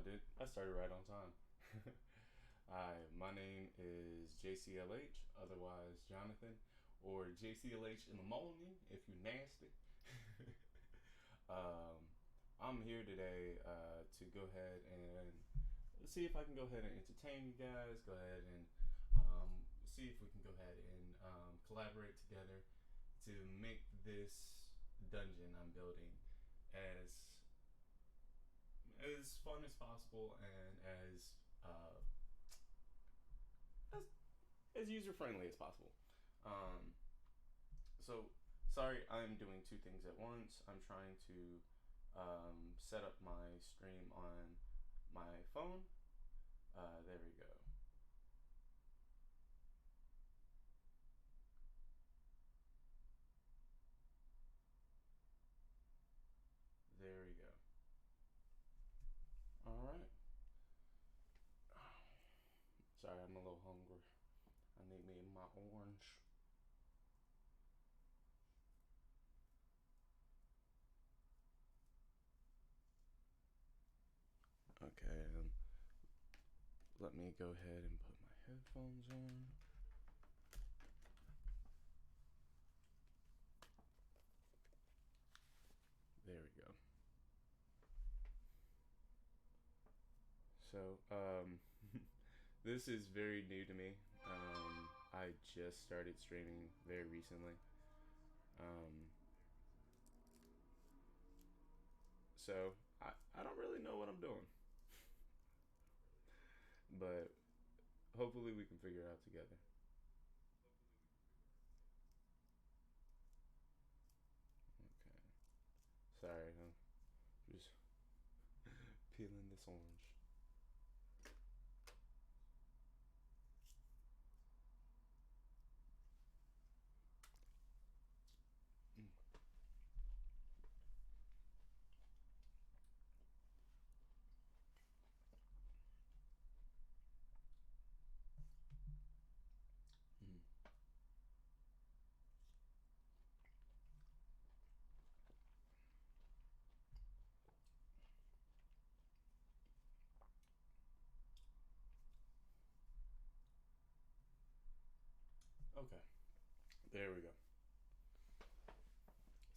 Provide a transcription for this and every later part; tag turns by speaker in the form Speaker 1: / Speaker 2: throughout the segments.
Speaker 1: I started right on time. Hi, my name is JCLH, otherwise Jonathan, or JCLH in the morning if you're nasty. um, I'm here today to go ahead and see if I can go ahead and entertain you guys. Go ahead and see if we can go ahead and collaborate together to make this dungeon I'm building as fun as possible and uh, as as user friendly as possible. Um, so sorry, I'm doing two things at once. I'm trying to set up my stream on my phone. There we go. There we go. All right. Sorry, I'm a little hungry. I need me my orange. Okay, let me go ahead and put my headphones on. There we go. So, this is very new to me. I just started streaming very recently. Um, so I don't really know what I'm doing, but hopefully we can figure it out together. Okay. Sorry, I'm just peeling this orange. Mm. Mm. Okay, there we go.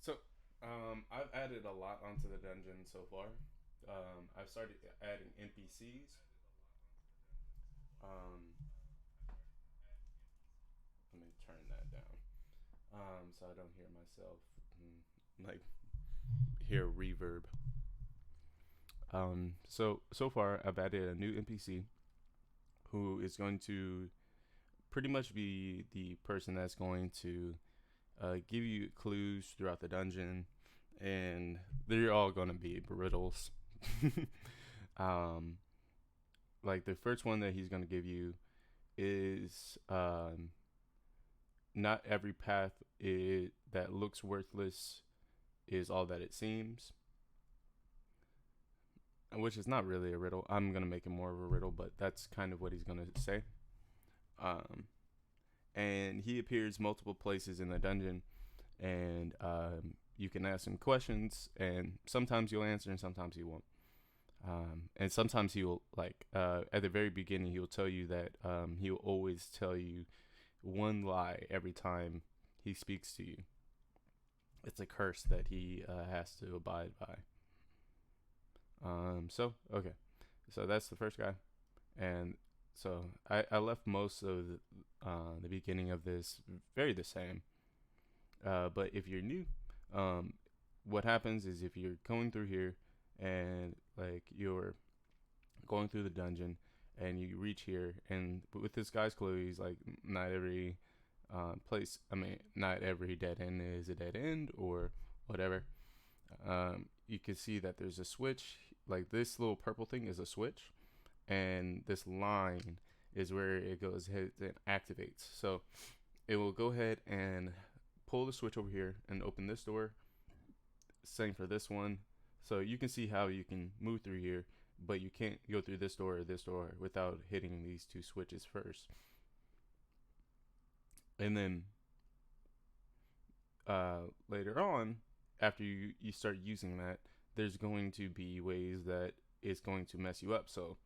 Speaker 1: So, I've added a lot onto the dungeon so far. I've started adding NPCs. Um, Let me turn that down. So I don't hear myself like hear reverb. So far I've added a new NPC who is going to pretty much be the person that's going to give you clues throughout the dungeon, and they're all going to be riddles. um, like the first one that he's going to give you is not every path that looks worthless is all that it seems, which is not really a riddle. I'm gonna make it more of a riddle, but that's kind of what he's gonna say. Um, and he appears multiple places in the dungeon, and you can ask him questions, and sometimes you'll answer, and sometimes you won't. And sometimes he will at the very beginning he'll tell you that he'll always tell you one lie every time he speaks to you. It's a curse that he has to abide by. So okay, so that's the first guy, and so I left most of the beginning of this very the same. But if you're new, um, what happens is if you're going through here and like you're going through the dungeon and you reach here, and with this guy's clue, he's like not every place. I mean, not every dead end is a dead end or whatever. You can see that there's a switch. Like this little purple thing is a switch, and this line is where it goes ahead and activates. So it will go ahead and pull the switch over here and open this door. Same for this one. So you can see how you can move through here, but you can't go through this door or this door without hitting these two switches first. And then later on, after you start using that, there's going to be ways that is going to mess you up. So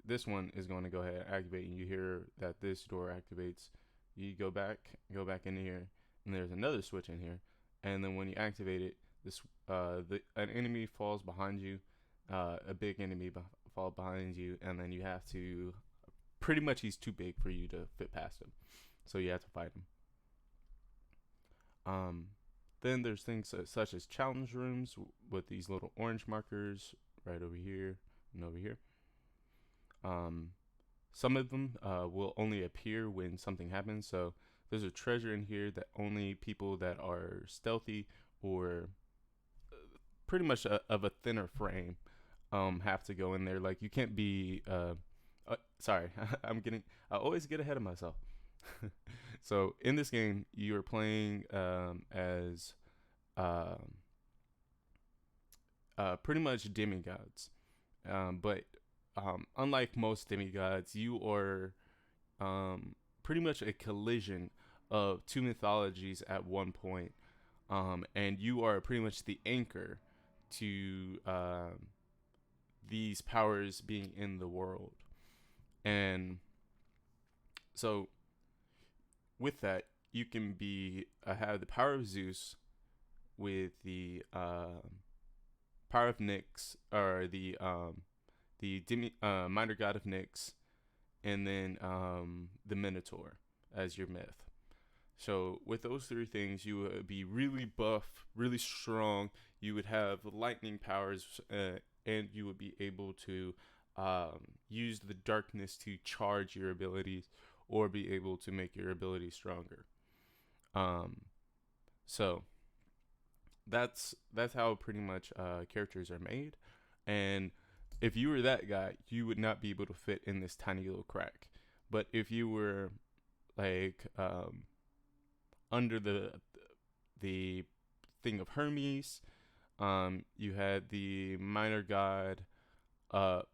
Speaker 1: this one is going to go ahead and activate, and you hear that this door activates. You go back in here, and there's another switch in here, and then when you activate it, an enemy falls behind you, a big enemy fall behind you, and then you have to, pretty much he's too big for you to fit past him, so you have to fight him. Then there's things such as challenge rooms with these little orange markers right over here and over here. Some of them will only appear when something happens. So there's a treasure in here that only people that are stealthy or pretty much of a thinner frame have to go in there. Like you can't be. Sorry, I always get ahead of myself. So in this game, you are playing as pretty much demigods, but unlike most demigods, you are pretty much a collision of two mythologies at one point, and you are pretty much the anchor to these powers being in the world. And so with that, you can be have the power of Zeus with the power of Nyx, or the minor god of Nyx, and then the Minotaur as your myth. So with those three things, you would be really buff, really strong. You would have lightning powers, and you would be able to use the darkness to charge your abilities, or be able to make your abilities stronger. So that's how pretty much characters are made. And if you were that guy, you would not be able to fit in this tiny little crack. But if you were like under the thing of Hermes, you had the minor god.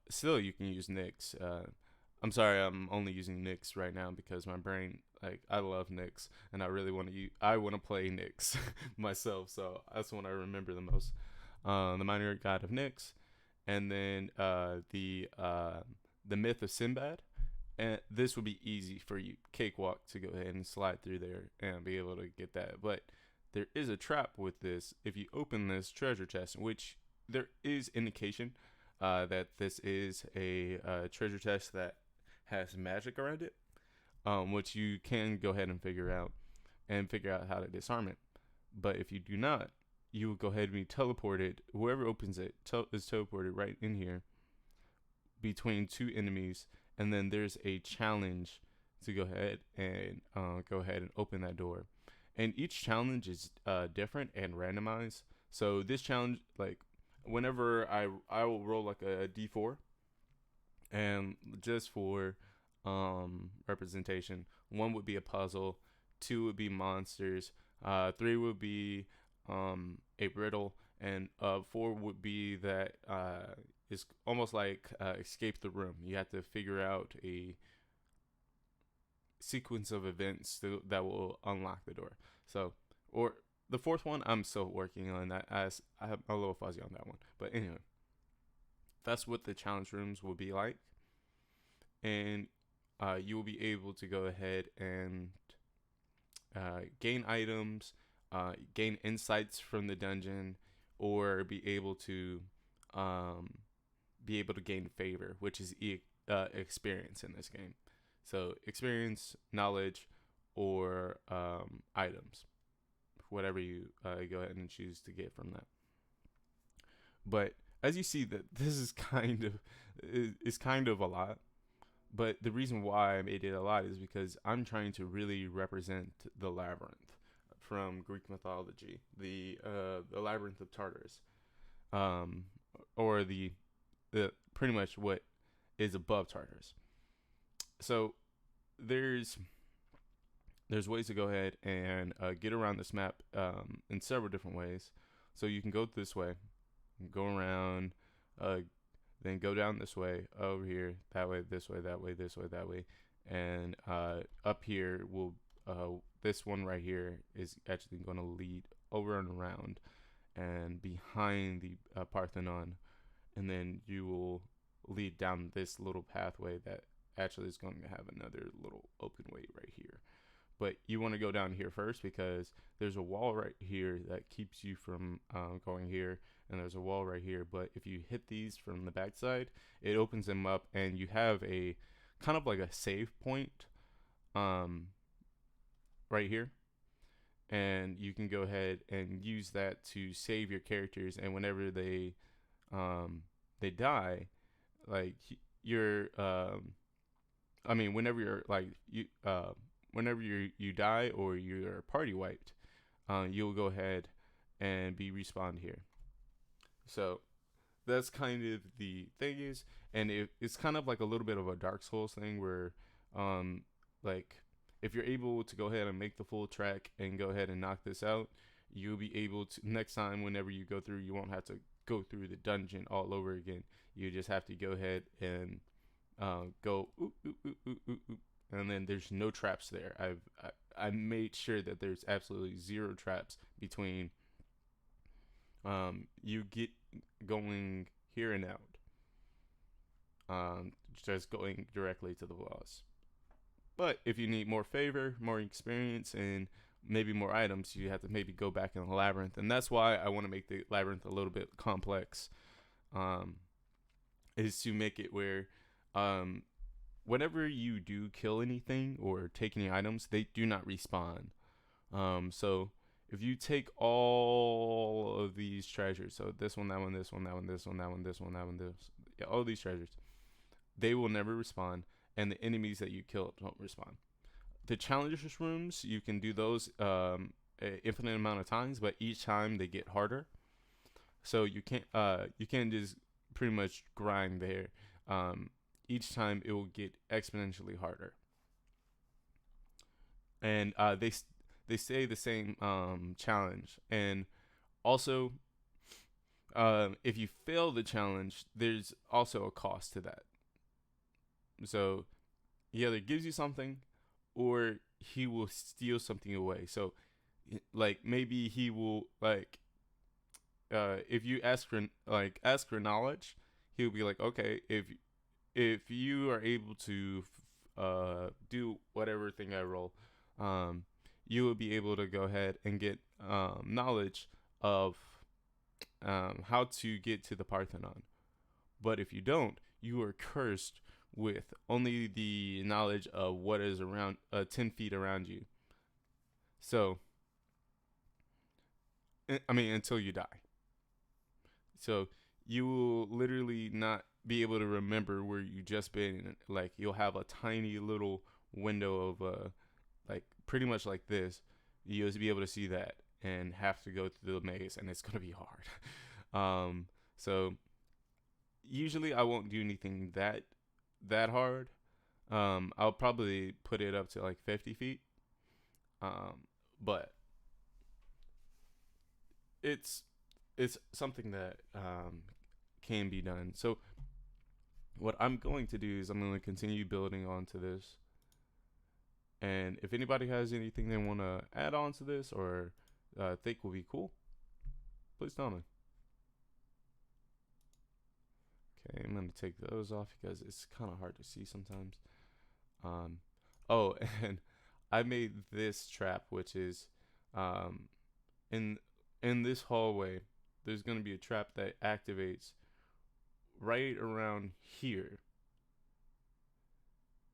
Speaker 1: Still, you can use Nyx. I'm sorry, I'm only using Nyx right now because my brain, like, I love Nyx, and I really want to I want to play Nyx myself, so that's one I remember the most. The minor god of Nyx, and then the myth of Sinbad, and this would be easy for you, cakewalk, to go ahead and slide through there and be able to get that. But there is a trap with this. If you open this treasure chest, which there is indication that this is a treasure chest that has magic around it, which you can go ahead and figure out how to disarm it. But if you do not, you will go ahead and be teleported. Whoever opens it is teleported right in here between two enemies, and then there's a challenge to go ahead and open that door. And each challenge is different and randomized. So this challenge, like, whenever I will roll like a d4, and just for representation, 1 would be a puzzle, 2 would be monsters, 3 would be a riddle, and 4 would be that is almost like escape the room. You have to figure out a sequence of events that will unlock the door. So, or the 4th one, I'm still working on that, as I have a little fuzzy on that one. But anyway, that's what the challenge rooms will be like. And you will be able to go ahead and gain items, gain insights from the dungeon, or be able to gain favor, which is experience in this game. So experience, knowledge, or items, whatever you go ahead and choose to get from that. But as you see, that this is kind of a lot. But the reason why I made it a lot is because I'm trying to really represent the labyrinth from Greek mythology, the labyrinth of Tartarus, or the pretty much what is above Tartarus. So there's ways to go ahead and get around this map in several different ways. So you can go this way, go around, then go down this way, over here, that way, this way, that way, this way, that way, and up here will this one right here is actually going to lead over and around and behind the Parthenon, and then you will lead down this little pathway that actually is going to have another little open way right here. But you want to go down here first because there's a wall right here that keeps you from going here, and there's a wall right here. But if you hit these from the backside, it opens them up, and you have a kind of like a save point right here, and you can go ahead and use that to save your characters. And whenever they die, like you're I mean, whenever you're like whenever you die or you're party wiped, you'll go ahead and be respawned here. So that's kind of the thing is, and it's kind of like a little bit of a Dark Souls thing where, like if you're able to go ahead and make the full track and go ahead and knock this out, you'll be able to next time whenever you go through, you won't have to go through the dungeon all over again. You just have to go ahead and go oop, oop, oop, oop, oop, oop, and then there's no traps there. I made sure that there's absolutely zero traps between you get going here and out, just going directly to the boss. But if you need more favor, more experience, and maybe more items, you have to maybe go back in the labyrinth, and that's why I want to make the labyrinth a little bit complex. Is to make it where whenever you do kill anything or take any items, they do not respawn. So if you take all of these treasures, so this one, that one, this one, that one, this one, that one, this one, that one, this, yeah, all these treasures, they will never respawn, and the enemies that you kill don't respawn. The challenges rooms, you can do those an infinite amount of times, but each time they get harder. So you can't just pretty much grind there. Each time it will get exponentially harder, and they stay the same challenge. And also, if you fail the challenge, there's also a cost to that. So he either gives you something, or he will steal something away. So, like maybe he will like, if you ask for knowledge, he'll be like, okay, if you are able to do whatever thing I roll, you will be able to go ahead and get knowledge of how to get to the Parthenon. But if you don't, you are cursed with only the knowledge of what is around 10 feet around you. So, I mean, until you die. So you will literally not be able to remember where you just been. Like you'll have a tiny little window of like pretty much like this. You'll be able to see that and have to go through the maze, and it's gonna be hard. So usually I won't do anything that hard. I'll probably put it up to like 50 feet. But it's something that can be done. So what I'm going to do is I'm going to continue building onto this. And if anybody has anything they want to add on to this or think will be cool, please tell me. Okay, I'm going to take those off because it's kind of hard to see sometimes. Oh, and I made this trap, which is in this hallway. There's going to be a trap that activates right around here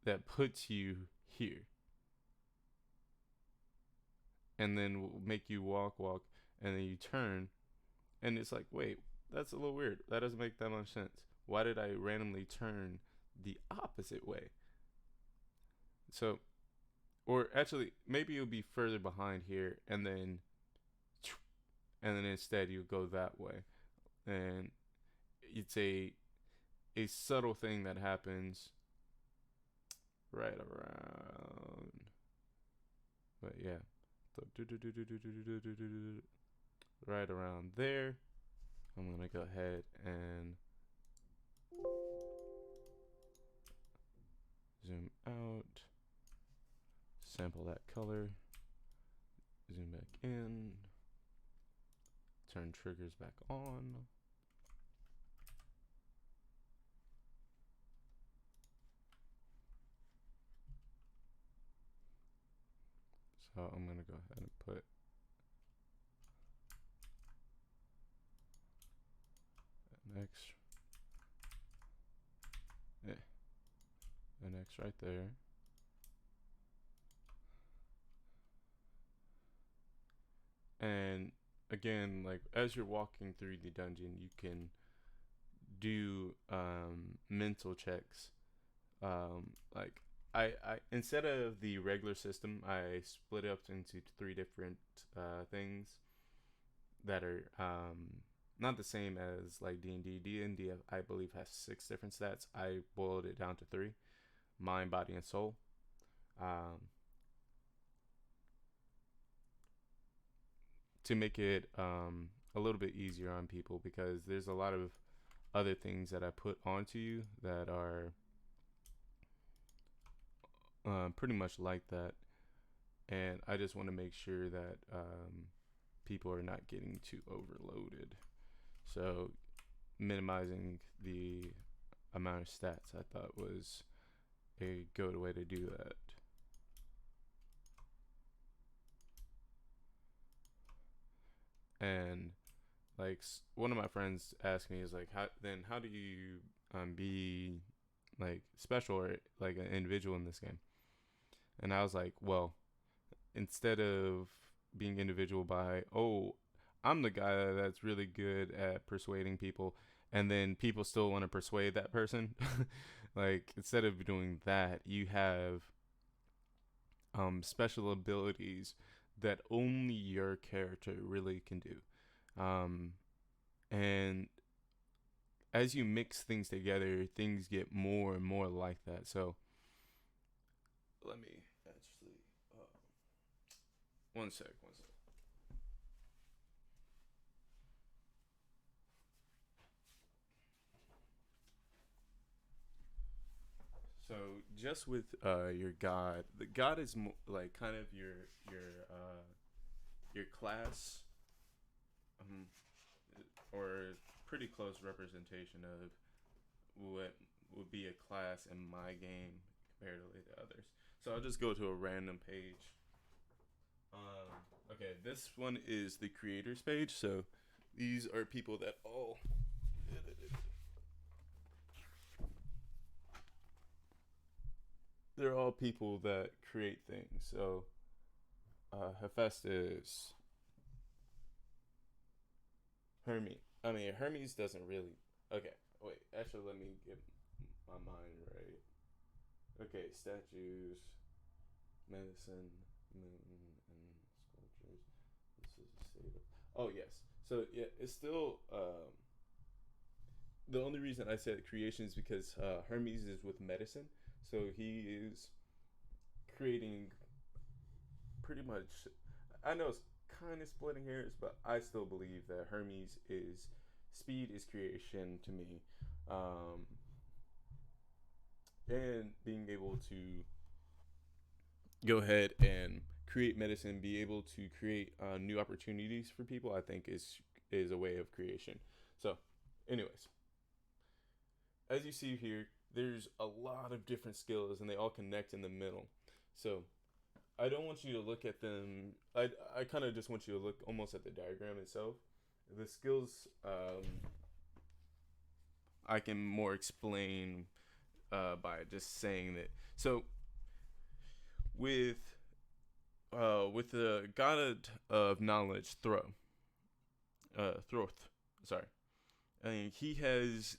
Speaker 1: that puts you here, and then will make you walk, and then you turn, and it's like, wait, that's a little weird. That doesn't make that much sense. Why did I randomly turn the opposite way? So, or actually, maybe it'll be further behind here, and then instead you go that way, and it's a subtle thing that happens right around. But yeah, so right around there. I'm gonna go ahead and zoom out, sample that color, zoom back in, turn triggers back on. So I'm gonna go ahead and put an X, eh, an X right there. And again, like as you're walking through the dungeon, you can do mental checks. Like I instead of the regular system, I split it up into three different things that are not the same as like D&D. D&D I believe has 6 different stats. I boiled it down to 3: mind, body, and soul. Um, to make it a little bit easier on people, because there's a lot of other things that I put onto you that are pretty much like that, and I just want to make sure that people are not getting too overloaded. So minimizing the amount of stats I thought was a good way to do that. And like one of my friends asked me is like, how do you be like special or like an individual in this game? And I was like, well, instead of being individual by, oh, I'm the guy that's really good at persuading people, and then people still want to persuade that person. Like instead of doing that, you have special abilities that only your character really can do. Um, and as you mix things together, things get more and more like that. So let me actually, one sec. So just with your god, the god is like kind of your class, um, or pretty close representation of what would be a class in my game comparatively to others. So I'll just go to a random page. Okay, this one is the creators page. So these are people that all they're all people that create things. So Hephaestus, Hermes. I mean, Hermes doesn't really. Okay, wait. Actually, let me get my mind right. Okay, statues, medicine, moon, and sculptures. This is a state of. Oh yes. So yeah, it's still. The only reason I said creation is because Hermes is with medicine, so he is creating pretty much. I know it's kind of splitting hairs, but I still believe that Hermes is speed is creation to me, um, and being able to go ahead and create medicine, be able to create new opportunities for people, I think is a way of creation. So, anyways, as you see here, there's a lot of different skills, and they all connect in the middle. So, I don't want you to look at them. I kind of just want you to look almost at the diagram itself. The skills I can more explain by just saying that. So with with the god of knowledge, Throth, sorry, I mean, he has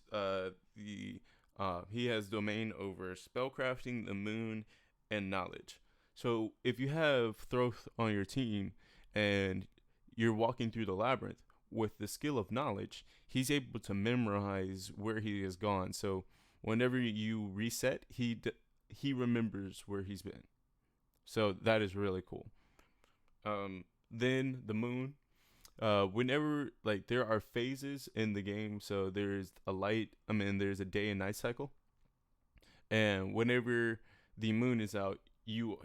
Speaker 1: domain over spellcrafting, the moon, and knowledge. So if you have Throth on your team and you're walking through the labyrinth with the skill of knowledge, he's able to memorize where he has gone. So whenever you reset, he remembers where he's been. So that is really cool. Then the moon. Whenever like there are phases in the game, so there's a light. I mean, there's a day and night cycle, and whenever the moon is out, you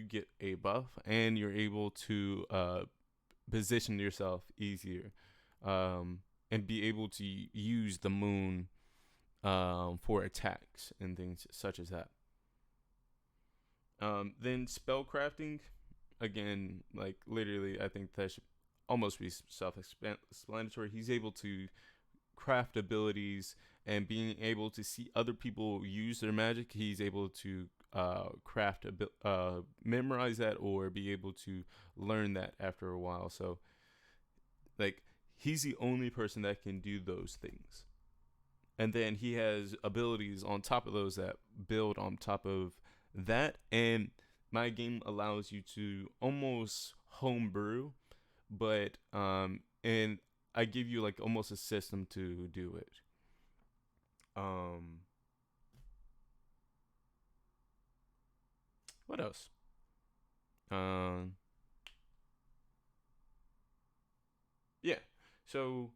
Speaker 1: get a buff, and you're able to position yourself easier, and be able to use the moon for attacks and things such as that. Then spell crafting. again, like literally, I think that should almost be self-explanatory. He's able to craft abilities and being able to see other people use their magic. He's able to memorize that or be able to learn that after a while. So like he's the only person that can do those things. And then he has abilities on top of those that build on top of that. And my game allows you to almost homebrew, but and I give you like almost a system to do it. Um, what else? Um, yeah. So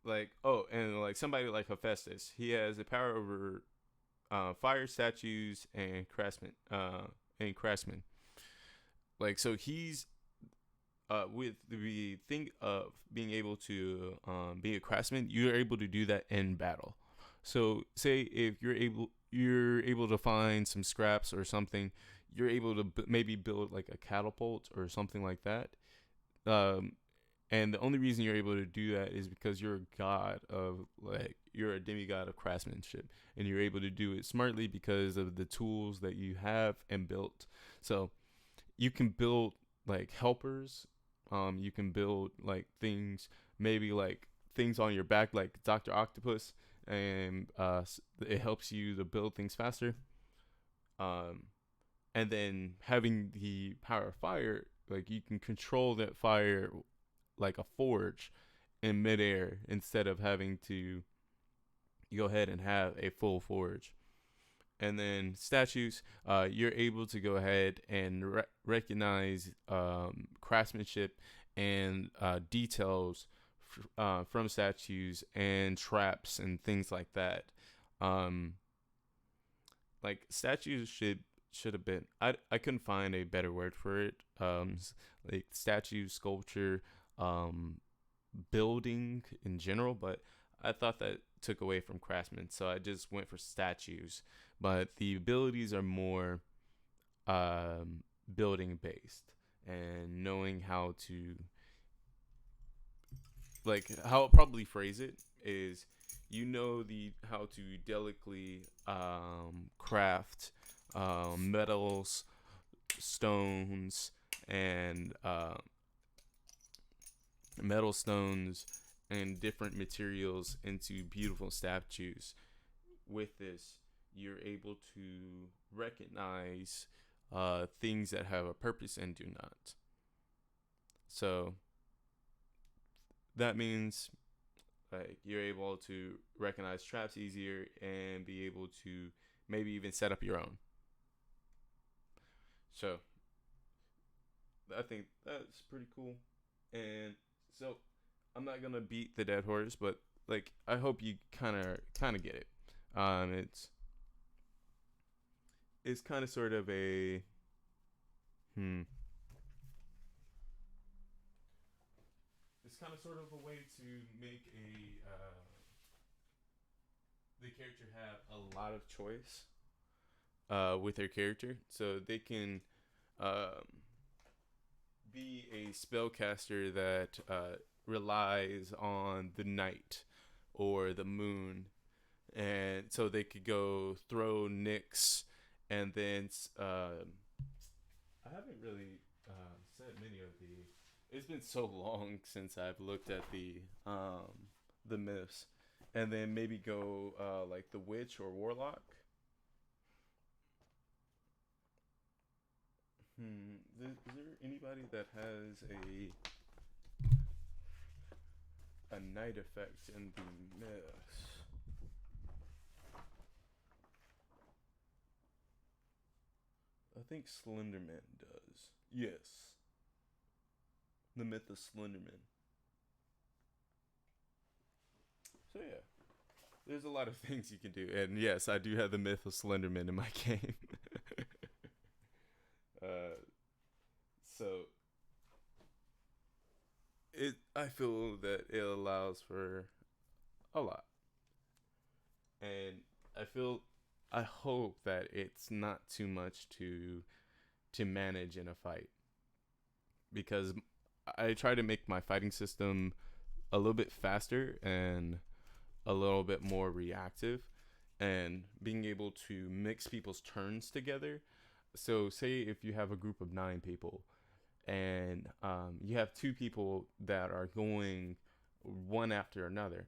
Speaker 1: like and like somebody like Hephaestus, he has the power over fire statues and craftsmen. Like so he's with the thing of being able to be a craftsman, you're able to do that in battle. So say if you're able to find some scraps or something, you're able to maybe build like a catapult or something like that. Um, and the only reason you're able to do that is because you're a god of like you're a demigod of craftsmanship, and you're able to do it smartly because of the tools that you have and built. So you can build like helpers. You can build like things, maybe like things on your back, like Doctor Octopus, and it helps you to build things faster. Um, and then having the power of fire, like you can control that fire like a forge in midair instead of having to go ahead and have a full forge. And then statues, you're able to go ahead and recognize craftsmanship and details from statues and traps and things like that. Um, like statues should have been. I couldn't find a better word for it. Like statue, sculpture, um, building in general, but I thought that took away from craftsmen, so I just went for statues. But the abilities are more building based and knowing how to like how I'll probably phrase it is the how to delicately craft metals, stones, and metal stones and different materials into beautiful statues. With this, you're able to recognize things that have a purpose and do not. So that means like you're able to recognize traps easier and be able to maybe even set up your own. So I think that's pretty cool. And so I'm not gonna beat the dead horse, but like I hope you kind of get it. Um, it's it's kind of sort of a hmm. It's kind of sort of a way to make a the character have a lot of choice with their character, so they can um, be a spellcaster that relies on the night or the moon, and so they could go throw Nyx, and then I haven't really said many of the. It's been so long since I've looked at the myths, and then maybe go like the witch or warlock. Is there anybody that has a night effect in the myths? I think Slenderman does. Yes, the myth of Slenderman. So yeah, there's a lot of things you can do, and yes, I do have the myth of Slenderman in my game. uh, so I feel that it allows for a lot, and I feel I hope that it's not too much to manage in a fight, because I try to make my fighting system a little bit faster and a little bit more reactive, and being able to mix people's turns together. So, say if you have a group of 9 people, and you have 2 people that are going one after another,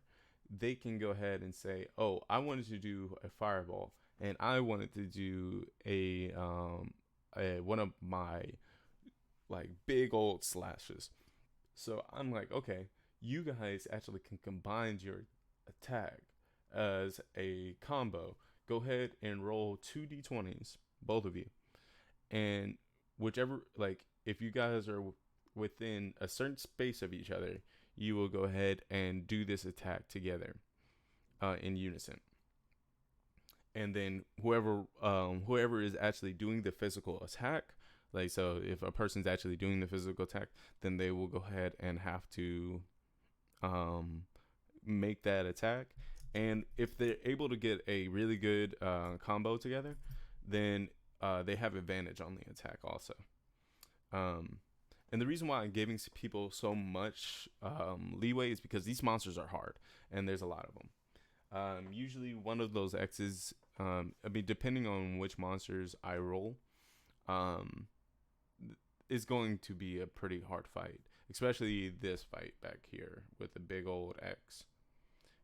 Speaker 1: they can go ahead and say, "Oh, I wanted to do a fireball, and I wanted to do a one of my like big old slashes." So I'm like, okay, you guys actually can combine your attack as a combo. Go ahead and roll 2d20s, both of you, and whichever, like, if you guys are within a certain space of each other, you will go ahead and do this attack together, in unison. And then whoever is actually doing the physical attack, like, so if a person's actually doing the physical attack, then they will go ahead and have to um, make that attack. And if they're able to get a really good combo together, then they have advantage on the attack also. Um, and the reason why I'm giving people so much leeway is because these monsters are hard, and there's a lot of them. Usually, one of those X's, I mean, depending on which monsters I roll, um, is going to be a pretty hard fight, especially this fight back here with the big old X,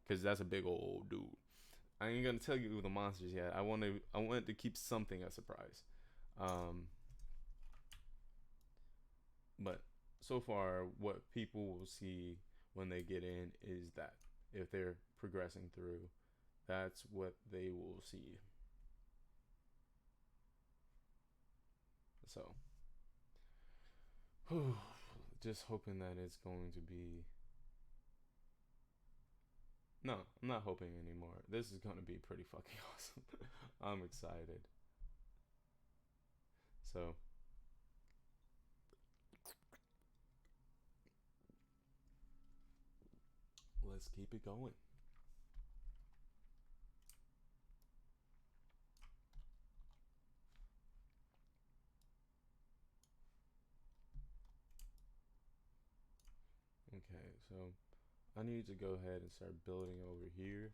Speaker 1: because that's a big old dude. I ain't gonna tell you the monsters yet. I wanted to keep something a surprise. Um, but so far, what people will see when they get in is that if they're progressing through, that's what they will see. So, whew, just hoping that it's going to be. No, I'm not hoping anymore. This is going to be pretty fucking awesome. I'm excited. So, let's keep it going. Okay, so I need to go ahead and start building over here.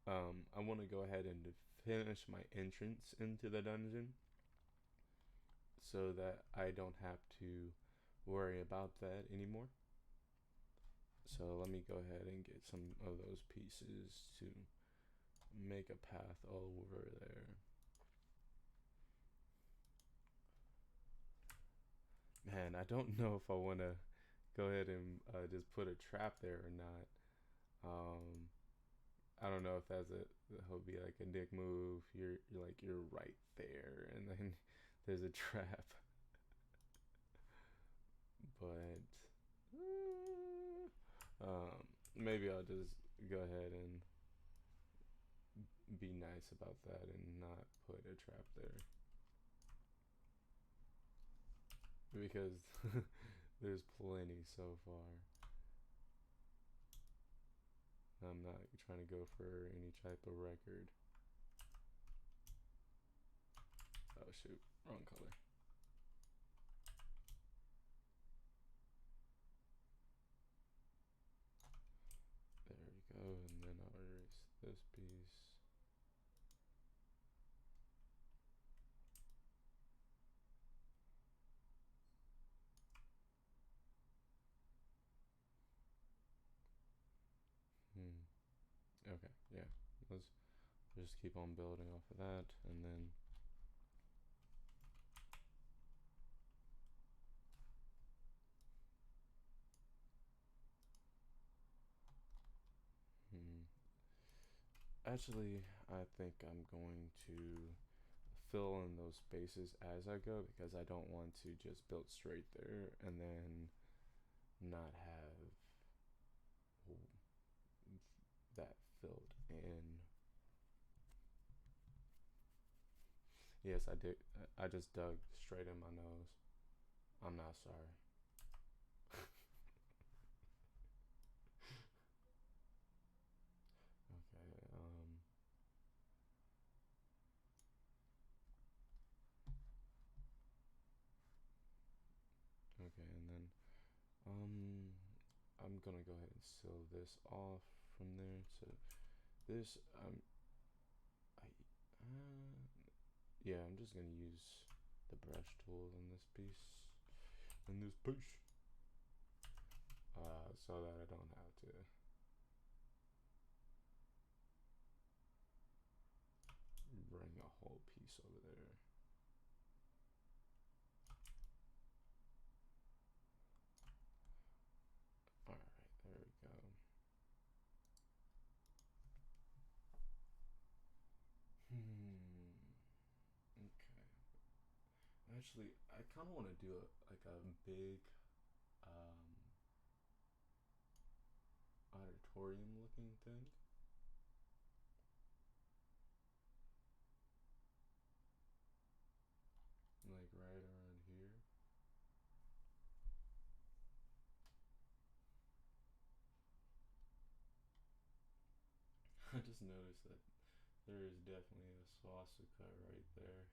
Speaker 1: I want to go ahead and finish my entrance into the dungeon so that I don't have to worry about that anymore. So let me go ahead and get some of those pieces to make a path over there. Man, I don't know if I want to go ahead and just put a trap there or not. Um, I don't know if that would be like a dick move. You're right there, and then there's a trap. But maybe I'll just go ahead and be nice about that and not put a trap there, because there's plenty so far. I'm not trying to go for any type of record. Oh shoot, wrong color. There we go, and then I'll erase this piece. Hmm. Okay, yeah. Let's just keep on building off of that, and then. Hmm. Actually, I think I'm going to fill in those spaces as I go, because I don't want to just build straight there and then not have that filled in. Yes, I did. I just dug straight in my nose. I'm not sorry. Okay. Okay, and then I'm gonna go ahead and seal this off from there. So this I yeah, I'm just gonna use the brush tool in this piece, so that I don't have to bring a whole piece over there. All right, there we go. Okay. Actually, I kind of want to do a big auditorium looking thing. Like right around here. I just noticed that there is definitely a swastika right there.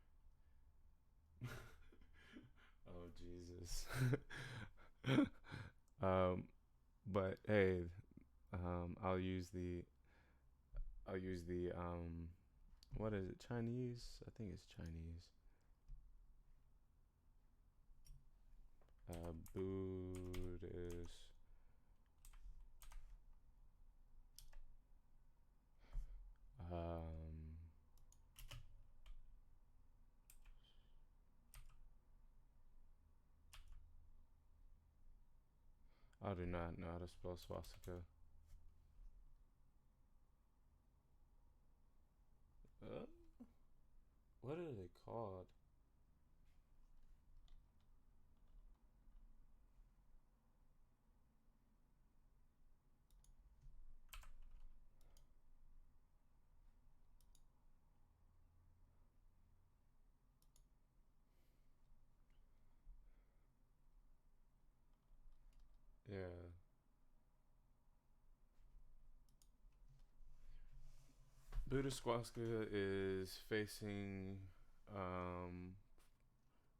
Speaker 1: Oh Jesus. um, but hey, I'll use the what is it? Chinese? I think it's Chinese. Buddhist. I do not know how to spell swastika. Uh, what are they called? Yeah. Buddhist swastika is facing um,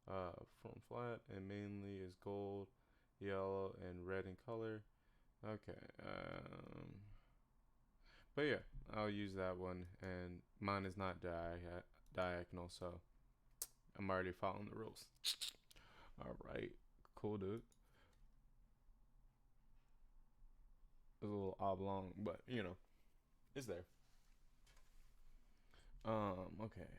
Speaker 1: front flat and mainly is gold, yellow, and red in color. Okay. But yeah, I'll use that one, and mine is not diagonal, so I'm already following the rules. All right, cool, dude. It's a little oblong, but it's there. Okay.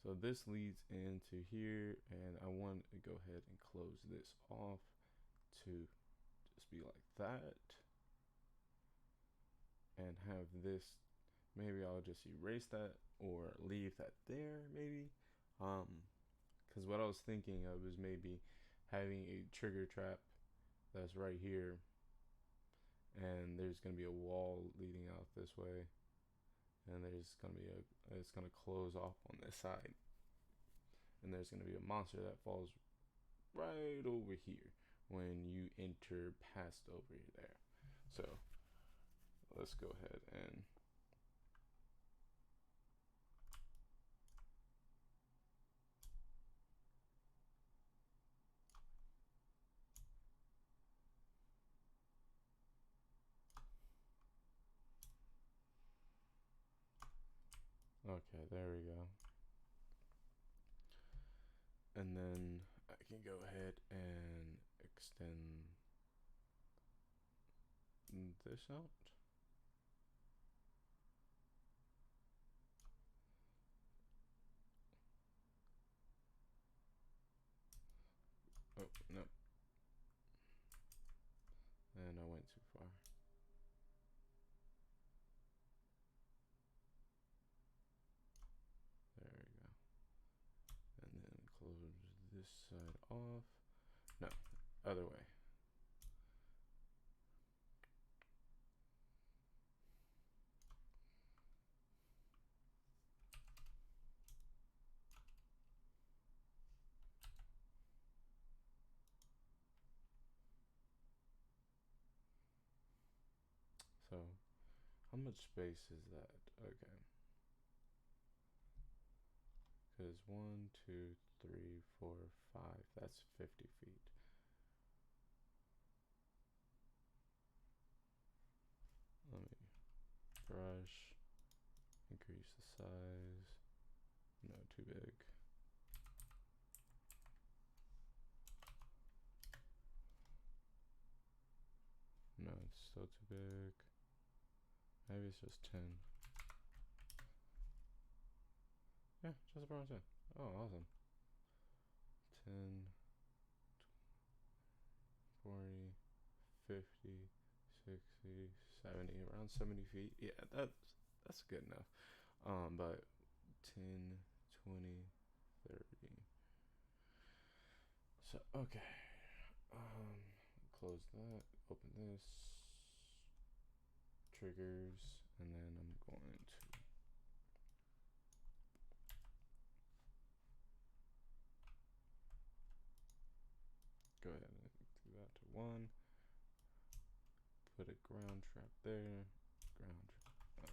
Speaker 1: So this leads into here, and I want to go ahead and close this off to just be like that, and have this. Maybe I'll just erase that or leave that there, maybe. Because what I was thinking of is maybe having a trigger trap that's right here, and there's gonna be a wall leading out this way, and there's gonna be it's gonna close off on this side, and there's gonna be a monster that falls right over here when you enter past over there. So let's go ahead and okay, there we go. And then I can go ahead and extend this out. Oh, no. And I went too far. There we go. And then close this side off. No, other way. So, how much space is that? Okay. Because 1, 2, 3, 4, 5, size. No, too big. No, it's still too big. Maybe it's just 10. Yeah, just around 10. Oh, awesome. 10, 40, 50, 60, 70, around 70 feet. Yeah, that's good enough. But 10, 20, 30. So, okay. Close that, open this, triggers, and then I'm going to go ahead and do that to 1. Put a ground trap there. Ground trap. Oh.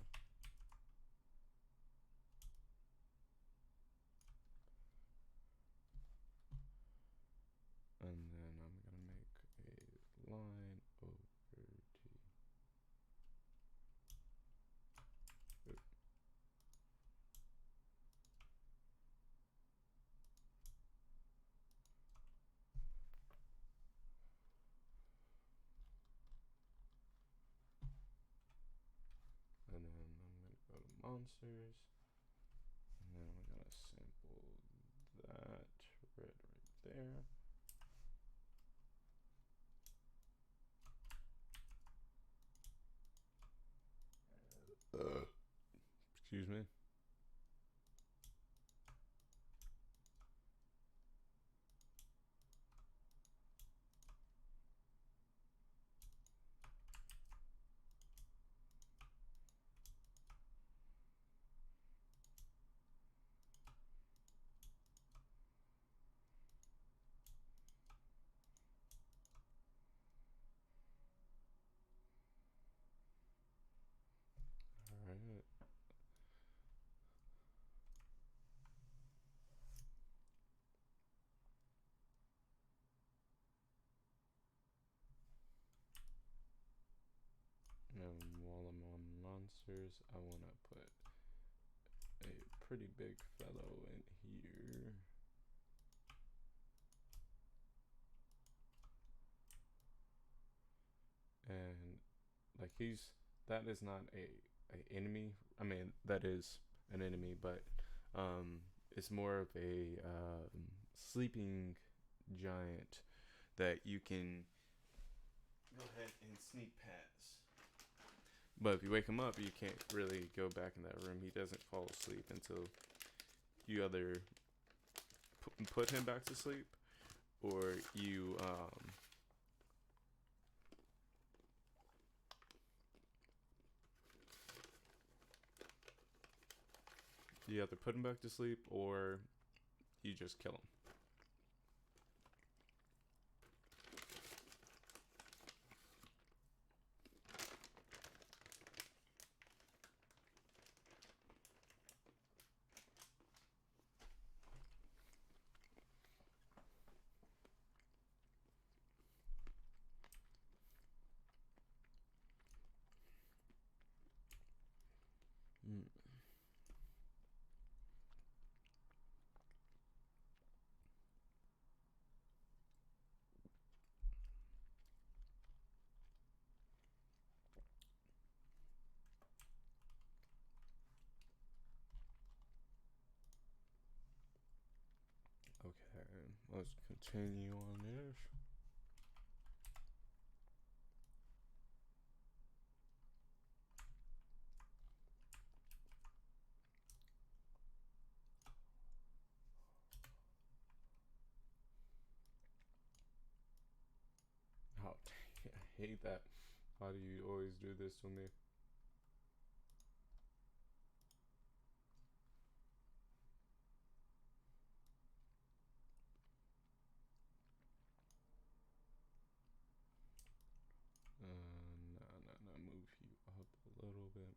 Speaker 1: And then I'm gonna make a line over to. Oop. And then I'm gonna go to monsters. And then I'm gonna sample that red right there. Excuse me. Alright. And while I'm on monsters, I want to put a pretty big fellow in here. And like that is not a enemy. I mean, that is an enemy, but it's more of a sleeping giant that you can go ahead and sneak past. But if you wake him up, you can't really go back in that room. He doesn't fall asleep until you either put him back to sleep, or you either put him back to sleep, or you just kill him. Mm. Okay, let's continue on this. Oh, I hate that. Why do you always do this to me? No, move you up a little bit.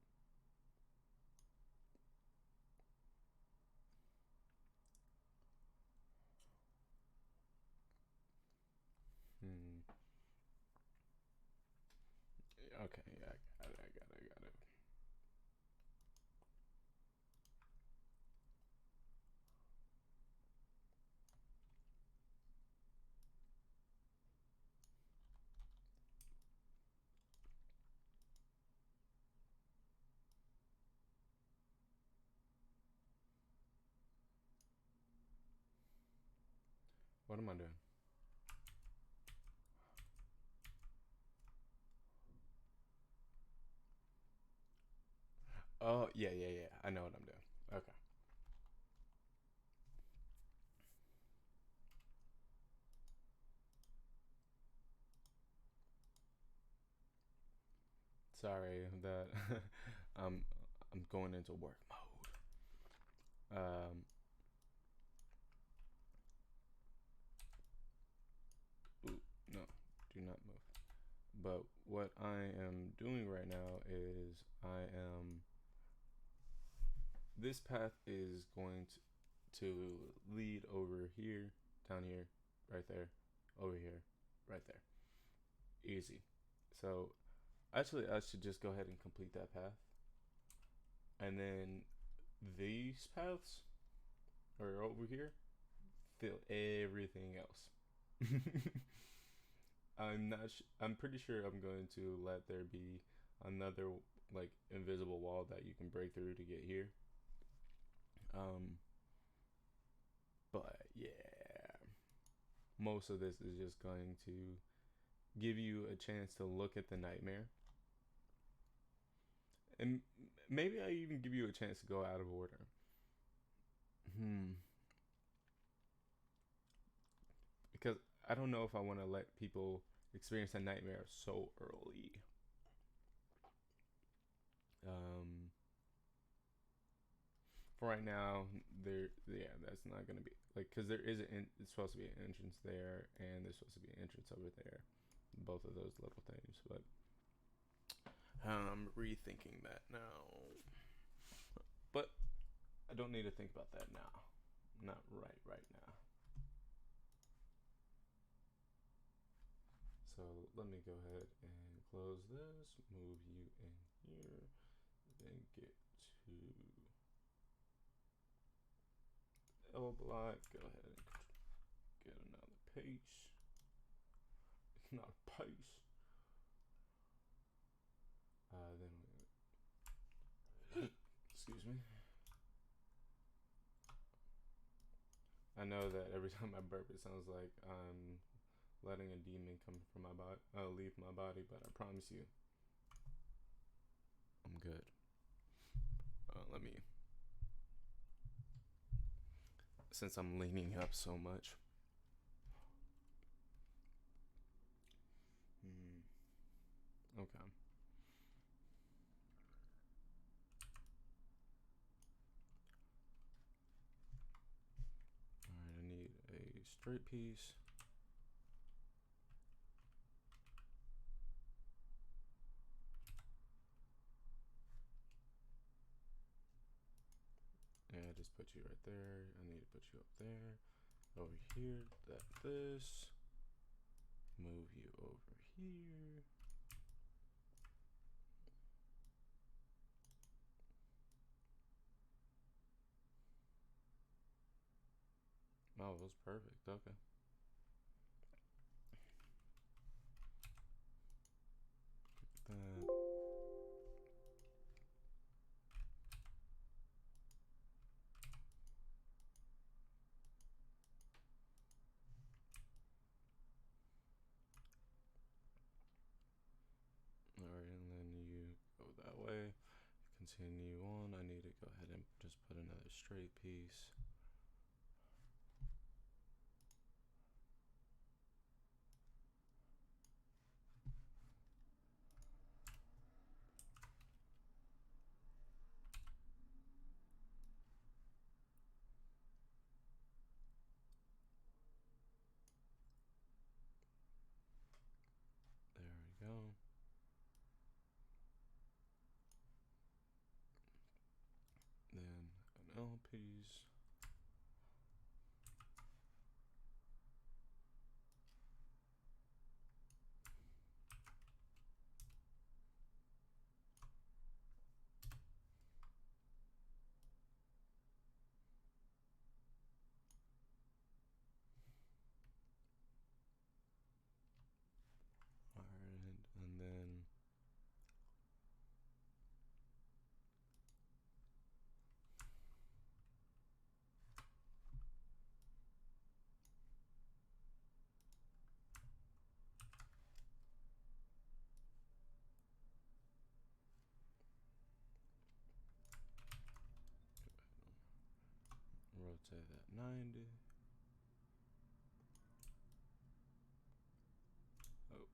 Speaker 1: Okay, yeah, I got What am I doing? Oh, yeah, yeah, yeah. I know what I'm doing. Okay. Sorry that I'm I'm going into work mode. Ooh, no, do not move. But what I am doing right now is this path is going to lead over here, down here, right there, over here, right there. Easy. So actually, I should just go ahead and complete that path, and then these paths are over here. Fill everything else. I'm pretty sure I'm going to let there be another like invisible wall that you can break through to get here. Um, but yeah, most of this is just going to give you a chance to look at the nightmare, and maybe I even give you a chance to go out of order. Hmm. Because I don't know if I want to let people experience a nightmare so early. Um, for right now, yeah, that's not gonna be like because there is it's supposed to be an entrance there, and there's supposed to be an entrance over there. Both of those little things, but I'm rethinking that now. But I don't need to think about that now. Not right now. So let me go ahead and close this, move you in here, then get to L block, go ahead and get another page. Not a page. Then excuse me. I know that every time I burp, it sounds like I'm letting a demon come from my body, leave my body. But I promise you, I'm good. Let me, since I'm leaning up so much. Okay. All right. I need a straight piece. And I just put you right there. I need to put you up there. Over here, this. Move you over here. Oh, it was perfect. Okay. That. Alright, and then you go that way. Continue on. I need to go ahead and just put another straight piece. There we go. Then an L piece. Alright, and then rotate that 90. Oh.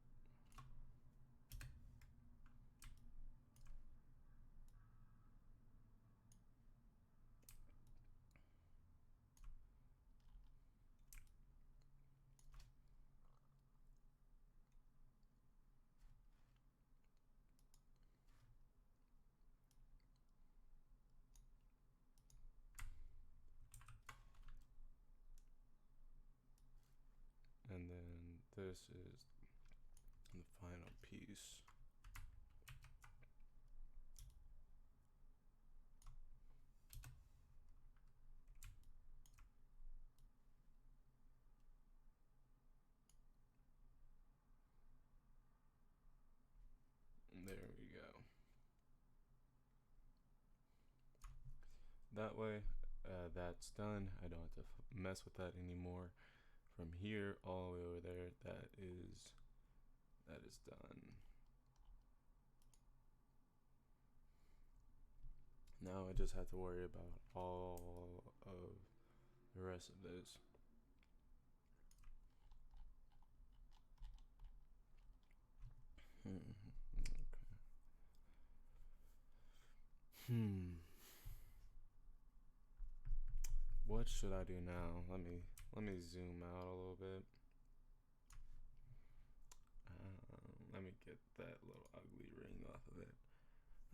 Speaker 1: And then this is the final piece. And there we go. That way, that's done. I don't have to mess with that anymore. From here all the way over there, that is done. Now I just have to worry about all of the rest of this. What should I do now? Let me zoom out a little bit. Let me get that little ugly ring off of it.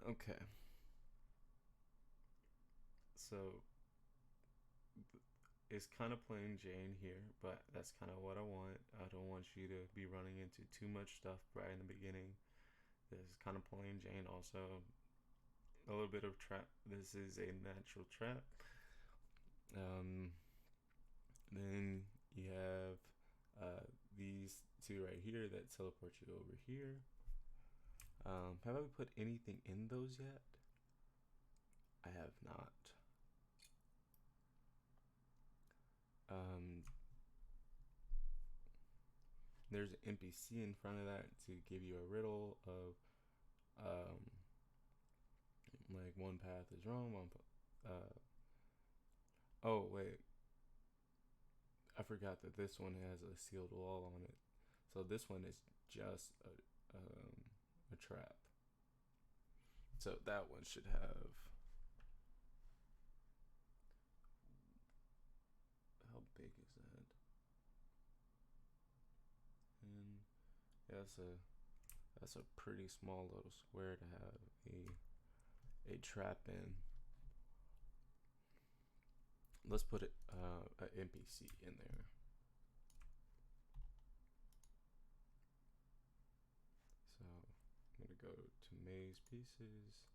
Speaker 1: Okay. So it's kind of plain Jane here, but that's kind of what I want. I don't want you to be running into too much stuff right in the beginning. This is kind of plain Jane also. A little bit of trap. This is a natural trap. Then you have these two right here that teleport you over here. Have I put anything in those yet? I have not. There's an NPC in front of that to give you a riddle of like one path is wrong, oh wait, I forgot that this one has a sealed wall on it. So this one is just a trap. So that one should have, how big is that? And yeah, that's a pretty small little square to have a trap in. Let's put it an NPC in there. So I'm gonna go to maze pieces,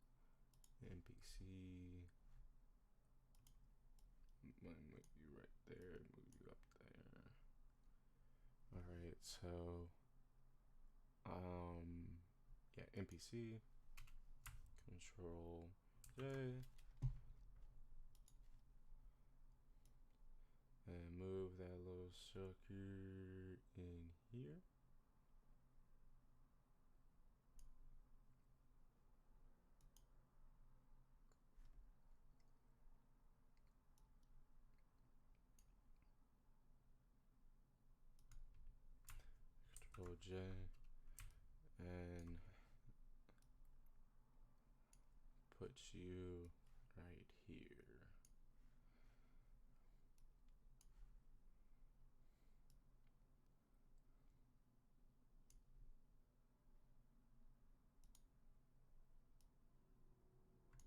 Speaker 1: NPC. Move you right there, move you up there. All right, so yeah, NPC, Control J, and move that little sucker in here. Control J, and put you right here.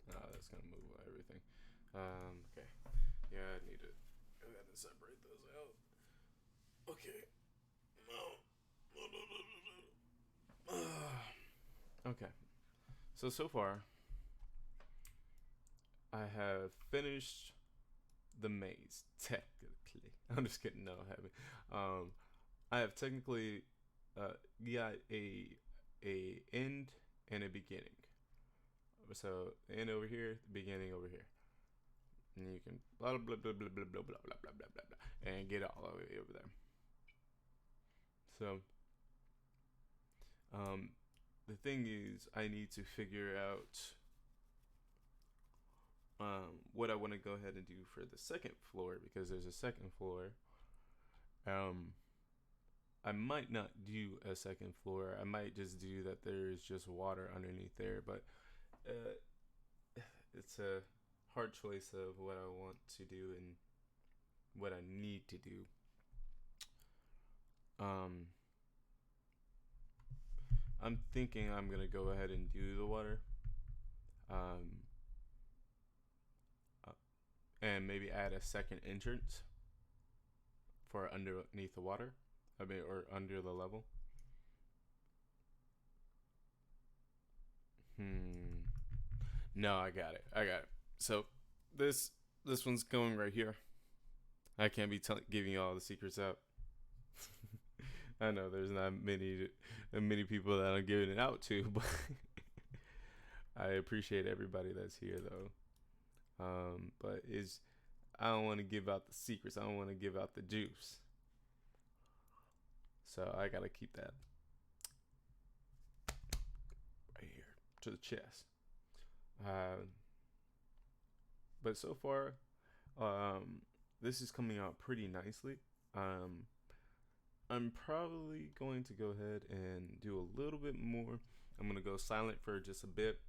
Speaker 1: Oh, that's gonna move everything. Okay. Yeah, I gotta separate those out. Okay. Okay. So far, I have finished the maze. Technically, I'm just kidding. No, I haven't. I have technically got a end and a beginning. So end over here, beginning over here, and you can blah blah blah blah blah blah blah blah blah blah blah blah, and get all the way over there. So, the thing is, I need to figure out what I want to go ahead and do for the second floor, because there's a second floor. I might not do a second floor. I might just do that. There's just water underneath there, but it's a hard choice of what I want to do and what I need to do. I'm thinking I'm gonna go ahead and do the water, um, and maybe add a second entrance for underneath the water. I mean, or under the level. No, I got it. I got it. So this one's going right here. I can't be giving you all the secrets out. I know there's not many people that I'm giving it out to, but I appreciate everybody that's here though. But I don't want to give out the secrets. I don't want to give out the juice. So I gotta keep that right here to the chest. But so far, this is coming out pretty nicely. I'm probably going to go ahead and do a little bit more. I'm gonna go silent for just a bit.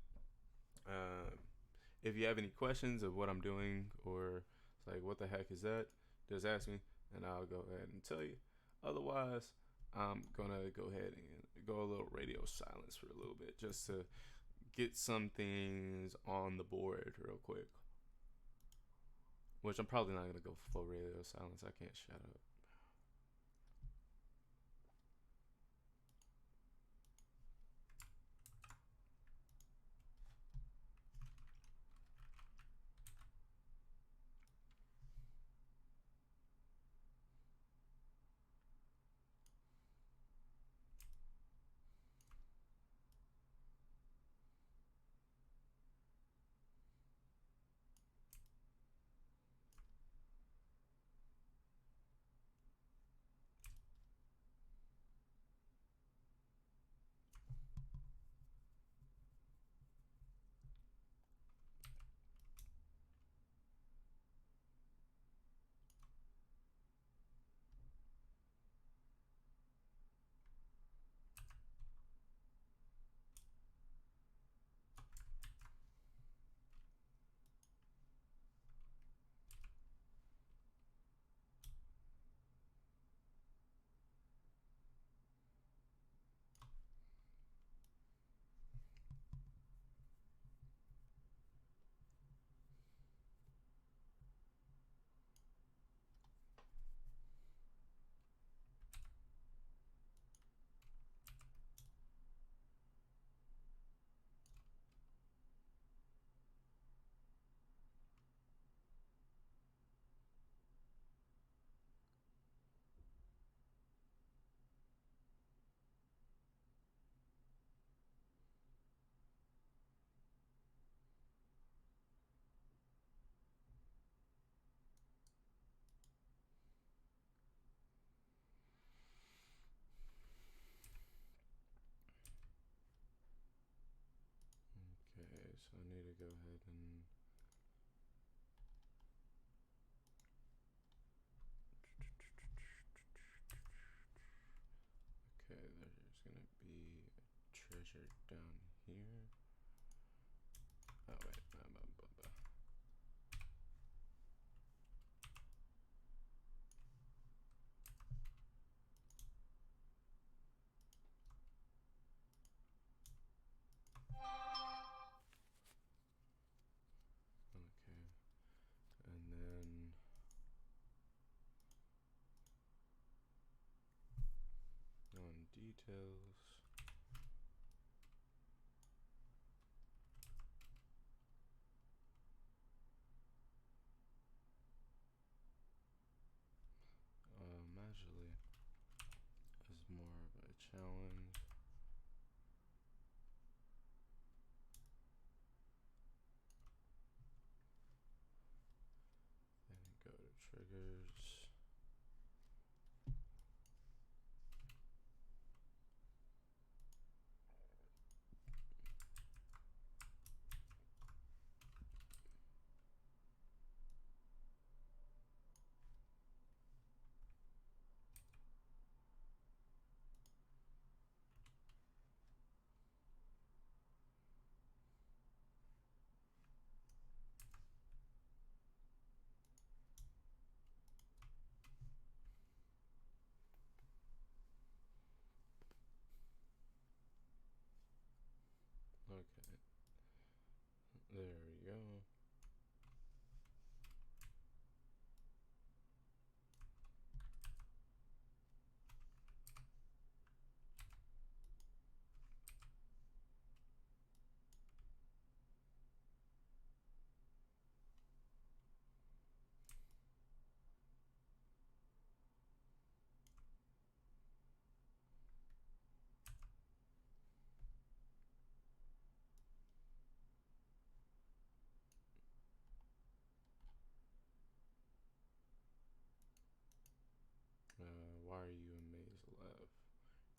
Speaker 1: If you have any questions of what I'm doing, or it's like, what the heck is that, just ask me and I'll go ahead and tell you. Otherwise, I'm gonna go ahead and go a little radio silence for a little bit, just to get some things on the board real quick. Which I'm probably not gonna go full radio silence. I can't shut up. Okay, so I need to go ahead and okay, there's gonna be a treasure down here. Oh wait, okay, and then on details. Actually, is more of a challenge. Then go to triggers.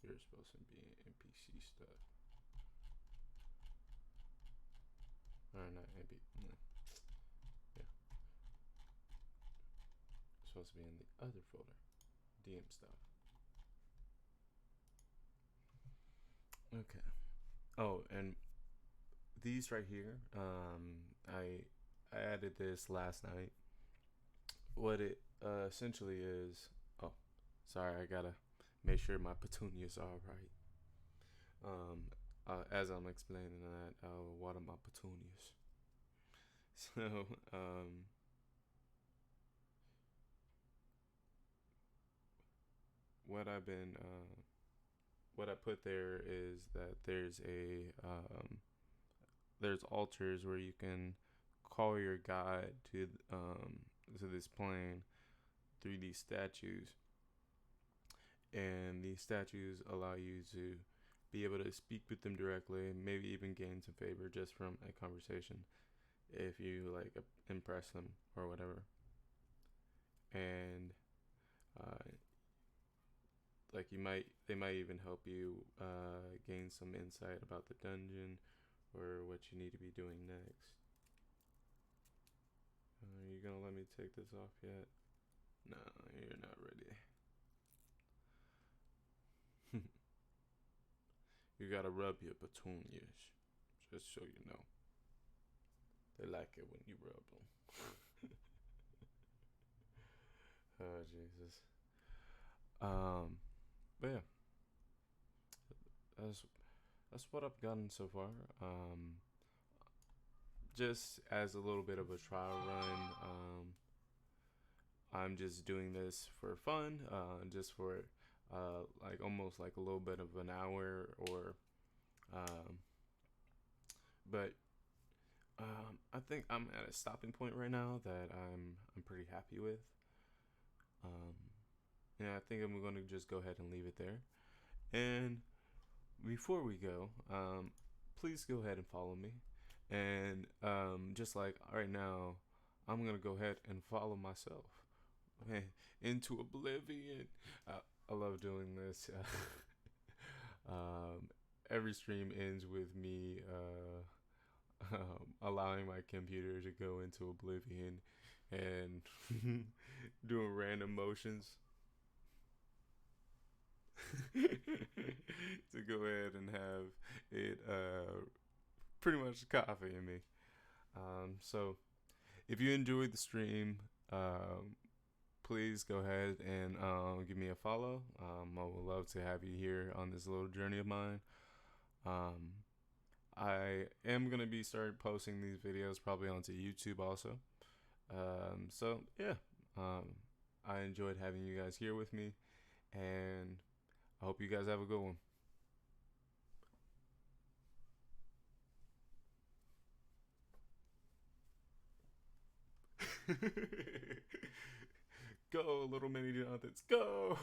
Speaker 1: You're supposed to be NPC stuff. Or not NPC. No. Yeah. It's supposed to be in the other folder. DM stuff. Okay. Oh, and these right here, I added this last night. What it essentially is. Oh, sorry, I gotta make sure my petunias are right. As I'm explaining that, what are my petunias? So, what I've been, what I put there is that there's altars where you can call your god to this plane through these statues, and these statues allow you to be able to speak with them directly, maybe even gain some favor just from a conversation if you like impress them or whatever. And uh, like they might even help you gain some insight about the dungeon or what you need to be doing next. Are you gonna let me take this off yet? No, you're not ready. You gotta rub your petunias, just so you know. They like it when you rub them. Oh Jesus. But yeah, that's that's what I've gotten so far. Just as a little bit of a trial run. I'm just doing this for fun, just for like almost like a little bit of an hour, or um, but I think I'm at a stopping point right now that I'm pretty happy with. Um, yeah, I think I'm gonna just go ahead and leave it there. And before we go, please go ahead and follow me. And just like right now, I'm gonna go ahead and follow myself into oblivion. I love doing this. um, every stream ends with me allowing my computer to go into oblivion and doing random motions to go ahead and have it pretty much copy me. So if you enjoyed the stream, please go ahead and give me a follow. I would love to have you here on this little journey of mine. I am gonna be start posting these videos probably onto YouTube also. So yeah, I enjoyed having you guys here with me, and I hope you guys have a good one. Go, little mini Jonathans, go!